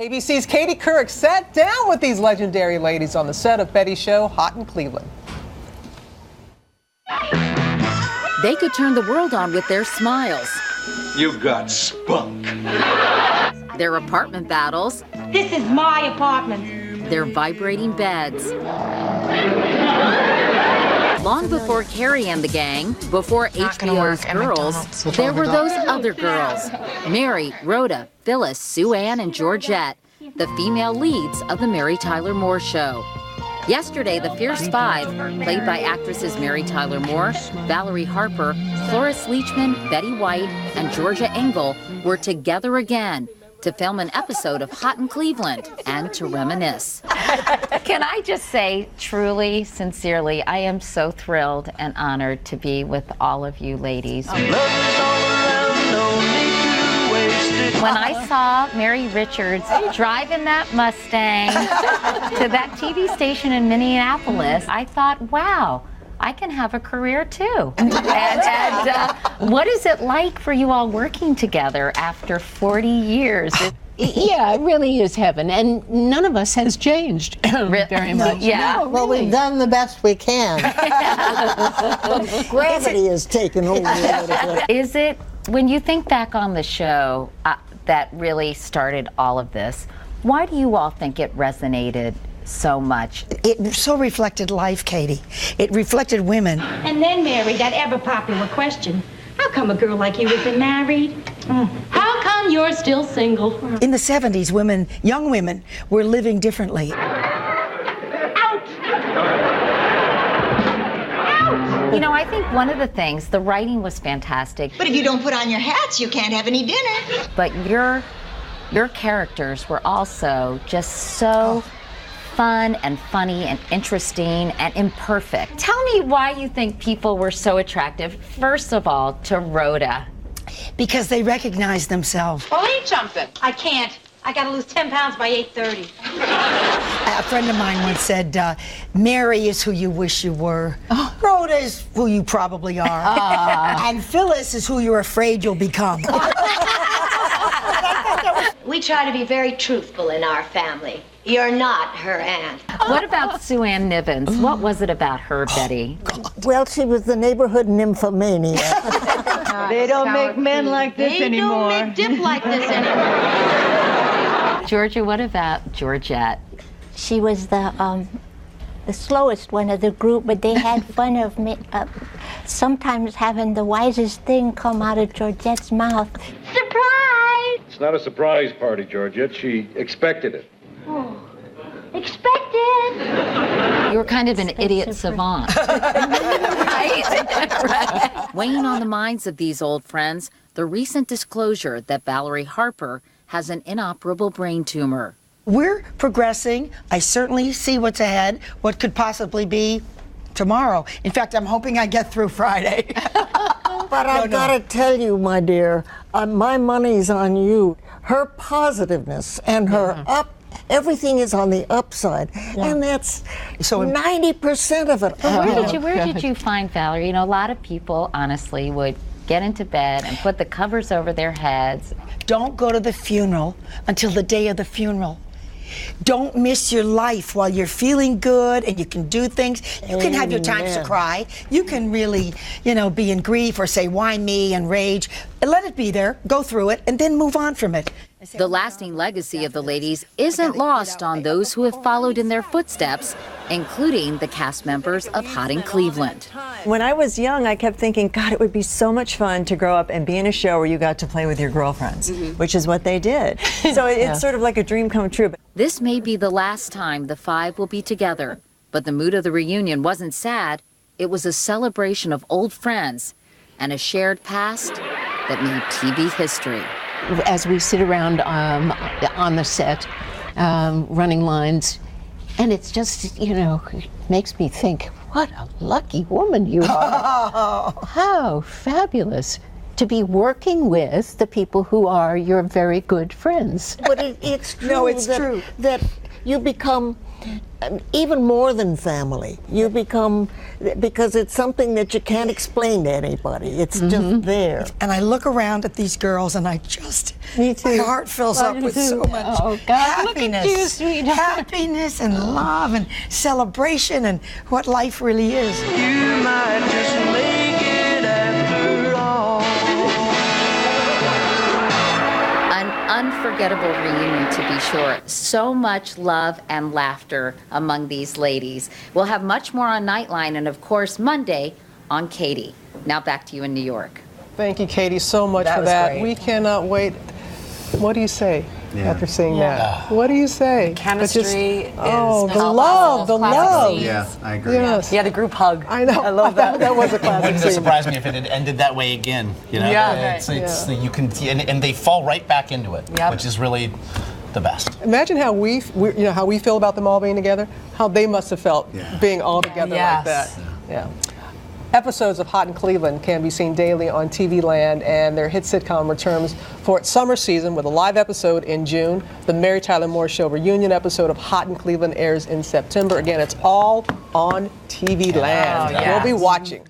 ABC's Katie Couric sat down with these legendary ladies on the set of Betty's show, Hot in Cleveland. They could turn the world on with their smiles. You got spunk. Their apartment battles. This is my apartment. Their vibrating beds. Long before Carrie and the gang, before HBO's Girls, there were those other girls. Mary, Rhoda, Phyllis, Sue Ann, and Georgette, the female leads of the Mary Tyler Moore Show. Yesterday, the Fierce Five, played by actresses Mary Tyler Moore, Valerie Harper, Cloris Leachman, Betty White, and Georgia Engel, were together again to film an episode of Hot in Cleveland and to reminisce. Can I just say, truly, sincerely, I am so thrilled and honored to be with all of you ladies. When I saw Mary Richards driving that Mustang to that TV station in Minneapolis, I thought, wow, I can have a career too. And what is it like for you all working together after 40 years? Yeah, it really is heaven, and none of us has changed very much. Yeah. No, well, we've done the best we can. Gravity has taken over a little bit. Is it, when you think back on the show that really started all of this, why do you all think it resonated so much? It so reflected life, Katie. It reflected women. And then, Mary, that ever popular question. How come a girl like you isn't married? How come you're still single? In the 70s, women, young women, were living differently. Out! You know, I think one of the things, the writing was fantastic. But if you don't put on your hats, you can't have any dinner. But your characters were also just so fun and funny and interesting and imperfect. Tell me why you think people were so attractive, first of all, to Rhoda. Because they recognized themselves. Well, eat something. I can't. I gotta lose 10 pounds by 8:30. A friend of mine once said, Mary is who you wish you were. Rhoda is who you probably are. And Phyllis is who you're afraid you'll become. We try to be very truthful in our family. You're not her aunt. What about Sue Ann Nivens? What was it about her, Betty? Well, she was the neighborhood nymphomaniac. They don't make men like this anymore. They don't make dip like this anymore. Georgia, what about Georgette? She was the slowest one of the group, but they had fun of me, sometimes having the wisest thing come out of Georgette's mouth. Surprise! It's not a surprise party, Georgette. She expected it. Oh, expected! You were kind of an idiot savant. Right? Weighing on the minds of these old friends, the recent disclosure that Valerie Harper has an inoperable brain tumor. We're progressing. I certainly see what's ahead, what could possibly be tomorrow. In fact, I'm hoping I get through Friday. But I've got to tell you, my dear, my money's on you. Her positiveness and her everything is on the upside, and that's 90% of it. But where did you find Valerie? You know, a lot of people, honestly, would get into bed and put the covers over their heads. Don't go to the funeral until the day of the funeral. Don't miss your life while you're feeling good and you can do things. You can have your times to cry. You can really, be in grief or say, why me, and rage. Let it be there, go through it, and then move on from it. The lasting legacy of the ladies isn't lost on those who have followed in their footsteps, including the cast members of Hot in Cleveland. When I was young, I kept thinking, God, it would be so much fun to grow up and be in a show where you got to play with your girlfriends, which is what they did. So it's sort of like a dream come true. This may be the last time the five will be together, but the mood of the reunion wasn't sad. It was a celebration of old friends and a shared past that made TV history. As we sit around on the set, running lines, and it's just, makes me think, what a lucky woman you are. How fabulous to be working with the people who are your very good friends. But it's true. No, it's true that you become even more than family. You become, because it's something that you can't explain to anybody. It's just there. And I look around at these girls and I just, Me too. my heart fills up with so much happiness. Look at you, sweetheart. Happiness and love and celebration and what life really is. You might just make it after all. An unforgettable reunion, to be sure. So much love and laughter among these ladies. We'll have much more on Nightline and, of course, Monday on Katie. Now back to you in New York. Thank you, Katie, so much for that. Great. We cannot wait. What do you say after seeing that? What do you say? Chemistry is the love. Yeah, I agree. Yes. Yeah, the group hug. I know. I love that. That was a It classic wouldn't scene. surprise me if it had ended that way again. You know, Yeah. it's you can, and they fall right back into it, which is really the best. Imagine how we how we feel about them all being together. How they must have felt being all together like that. Yeah. Episodes of Hot in Cleveland can be seen daily on TV Land, and their hit sitcom returns for its summer season with a live episode in June. The Mary Tyler Moore Show reunion episode of Hot in Cleveland airs in September. Again, it's all on TV Land. Oh, yes. We'll be watching.